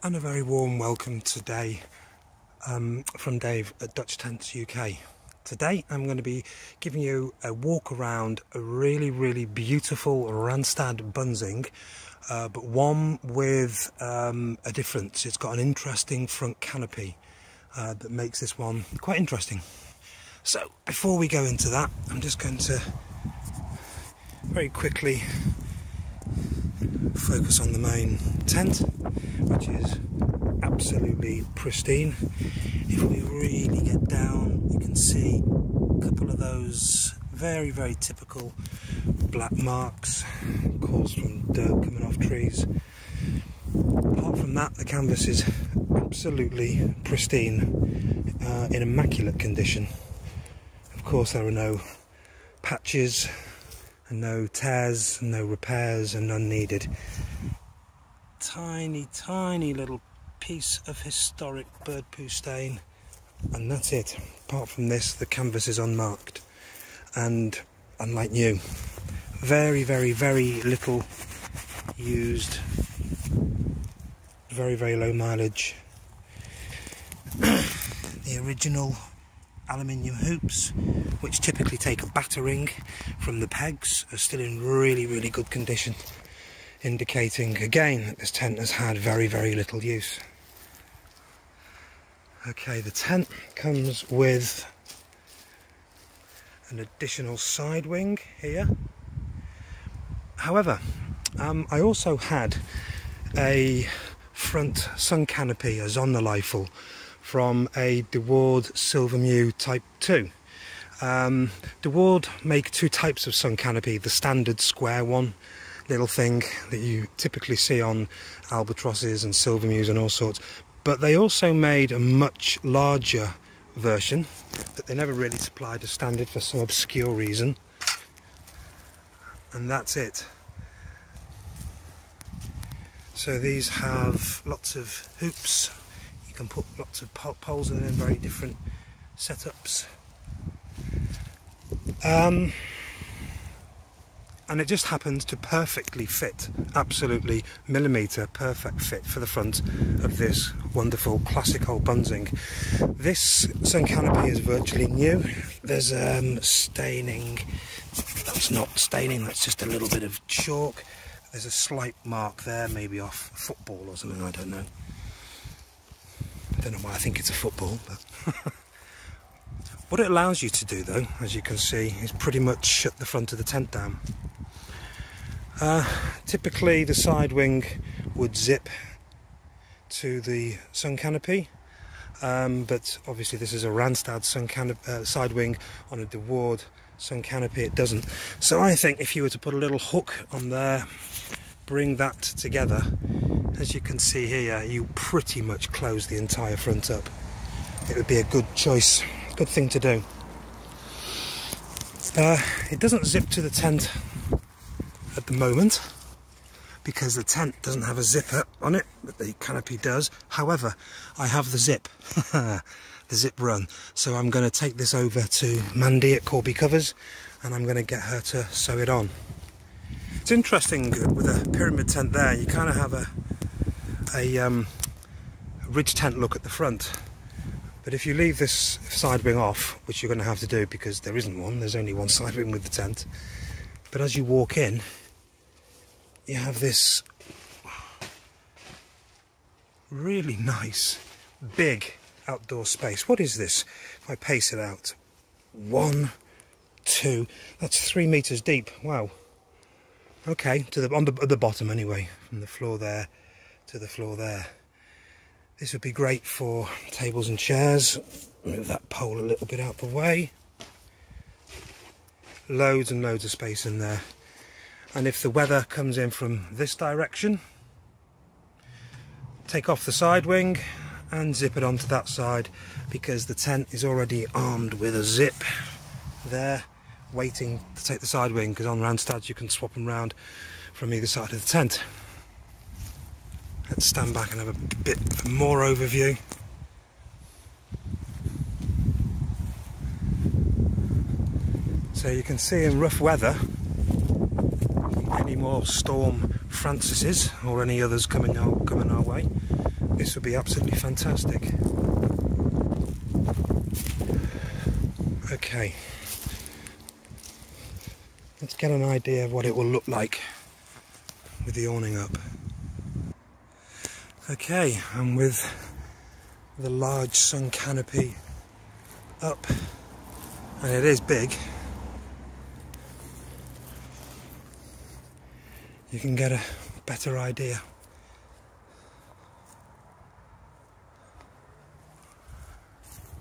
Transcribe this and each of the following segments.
And a very warm welcome today from Dave at Dutch Tents UK. Today I'm going to be giving you a walk around a really beautiful Randstad Bunzing, but one with a difference. It's got an interesting front canopy that makes this one quite interesting. So before we go into that, I'm just going to very quickly focus on the main tent, which is absolutely pristine. If we really get down, you can see a couple of those very typical black marks caused from dirt coming off trees. Apart from that, the canvas is absolutely pristine, in immaculate condition. Of course, there are no patches and no tears, no repairs, and none needed. Tiny little piece of historic bird poo stain, and that's it. Apart from this, the canvas is unmarked and unlike new. Very little used, very low mileage. The original aluminium hoops, which typically take a battering from the pegs, are still in really good condition, indicating again that this tent has had very little use. Okay, the tent comes with an additional side wing here. However, I also had a front sun canopy, a Zonderleifel, from a De Woord Silvermew Type 2. De Woord make two types of sun canopy: the standard square one, little thing that you typically see on albatrosses and silvermews and all sorts, but they also made a much larger version that they never really supplied as standard for some obscure reason, and that's it. So these have lots of hoops. You can put lots of poles in them, very different setups. And it just happens to perfectly fit, absolutely millimetre perfect fit for the front of this wonderful classic old Bunzing. This sun canopy is virtually new. There's staining. That's not staining, that's just a little bit of chalk. There's a slight mark there, maybe off a football or something, I don't know. I don't know why I think it's a football, but what it allows you to do, though, as you can see, is pretty much shut the front of the tent down. Typically the side wing would zip to the sun canopy, but obviously this is a Randstad sun canopy, side wing. On a De Woord sun canopy it doesn't. So I think if you were to put a little hook on there, bring that together, as you can see here, you pretty much close the entire front up. It would be a good choice, good thing to do. It doesn't zip to the tent at the moment because the tent doesn't have a zipper on it, but the canopy does. However, I have the zip, the zip run, so I'm going to take this over to Mandy at Corby Covers and I'm going to get her to sew it on. It's interesting with a pyramid tent there, you kind of have a ridge tent look at the front, but if you leave this side wing off, which you're going to have to do because there isn't one, there's only one side wing with the tent, but as you walk in you have this really nice big outdoor space. What is this? If I pace it out, 1, 2, that's 3 meters deep. Wow. Okay, to the bottom anyway, from the floor there to the floor there. This would be great for tables and chairs. Move that pole a little bit out the way. Loads and loads of space in there. And if the weather comes in from this direction, take off the side wing and zip it onto that side, because the tent is already armed with a zip there waiting to take the side wing, because on Randstads you can swap them round from either side of the tent. Let's stand back and have a bit more overview. So you can see in rough weather, any more storm Francises or any others coming our way, this would be absolutely fantastic. Okay, let's get an idea of what it will look like with the awning up. Okay, and with the large sun canopy up, and it is big, you can get a better idea.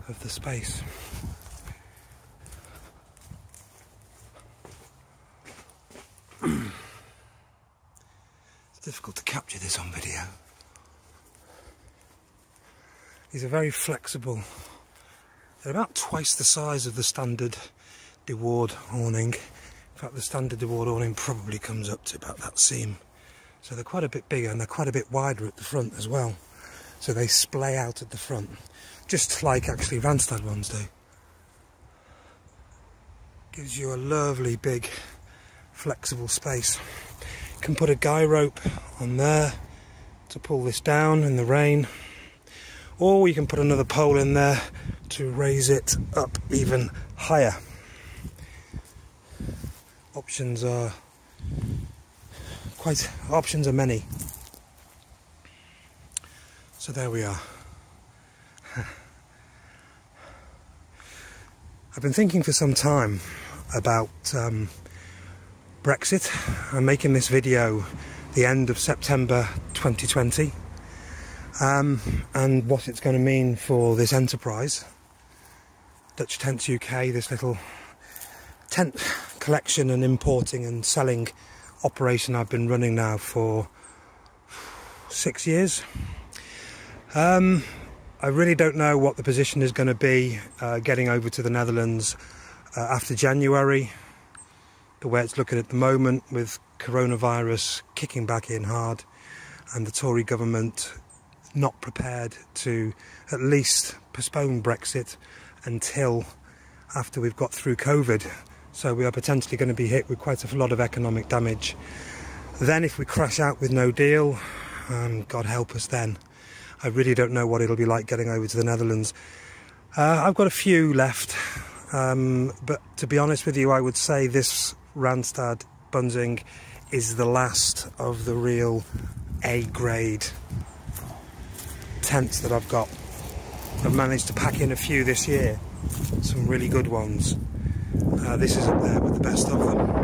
Of the space. It's difficult to capture this on video. These are very flexible. They're about twice the size of the standard Dewar awning. In fact, the standard Dewar awning probably comes up to about that seam. So they're quite a bit bigger, and they're quite a bit wider at the front as well. So they splay out at the front, just like actually Randstad ones do. Gives you a lovely big flexible space. You can put a guy rope on there to pull this down in the rain, or you can put another pole in there to raise it up even higher. Options are many. So there we are. I've been thinking for some time about Brexit. I'm making this video the end of September 2020, and what it's going to mean for this enterprise, Dutch Tents UK, this little tent collection and importing and selling operation I've been running now for 6 years. I really don't know what the position is going to be getting over to the Netherlands after January. The way it's looking at the moment, with coronavirus kicking back in hard and the Tory government not prepared to at least postpone Brexit until after we've got through COVID. So we are potentially going to be hit with quite a lot of economic damage. Then if we crash out with no deal, God help us then. I really don't know what it'll be like getting over to the Netherlands. I've got a few left, but to be honest with you, I would say this Randstad Bunzing is the last of the real A-grade tents that I've got. I've managed to pack in a few this year, some really good ones. This is up there with the best of them.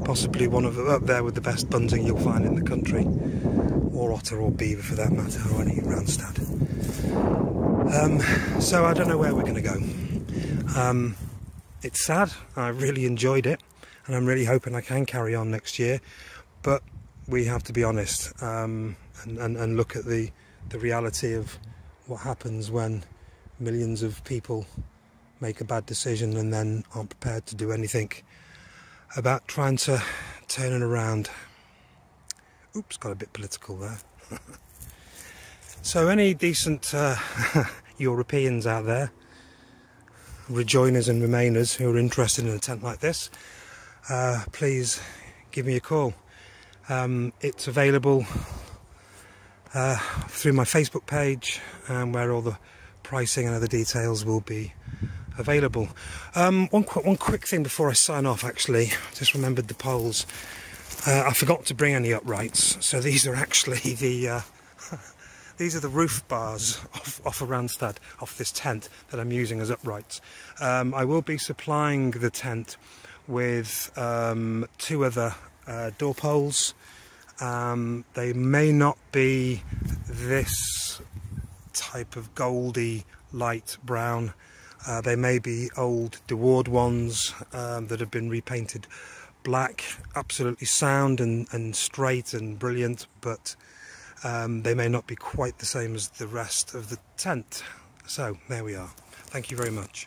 Possibly one of them up there with the best bunting you'll find in the country, or otter or beaver for that matter, or any Randstad. So I don't know where we're going to go. It's sad. I really enjoyed it, and I'm really hoping I can carry on next year, but we have to be honest and look at the reality of what happens when millions of people make a bad decision and then aren't prepared to do anything about trying to turn it around. Oops, got a bit political there. So any decent Europeans out there, rejoiners and remainers who are interested in a tent like this, please give me a call. It's available through my Facebook page, where all the pricing and other details will be available. One quick thing before I sign off, actually, I just remembered the poles. I forgot to bring any uprights, so these are actually the these are the roof bars off a Randstad, off this tent that I'm using as uprights. I will be supplying the tent with 2 other door poles. They may not be this type of goldy light brown. They may be old Dewar ones that have been repainted black, absolutely sound and straight and brilliant, but they may not be quite the same as the rest of the tent. So there we are. Thank you very much.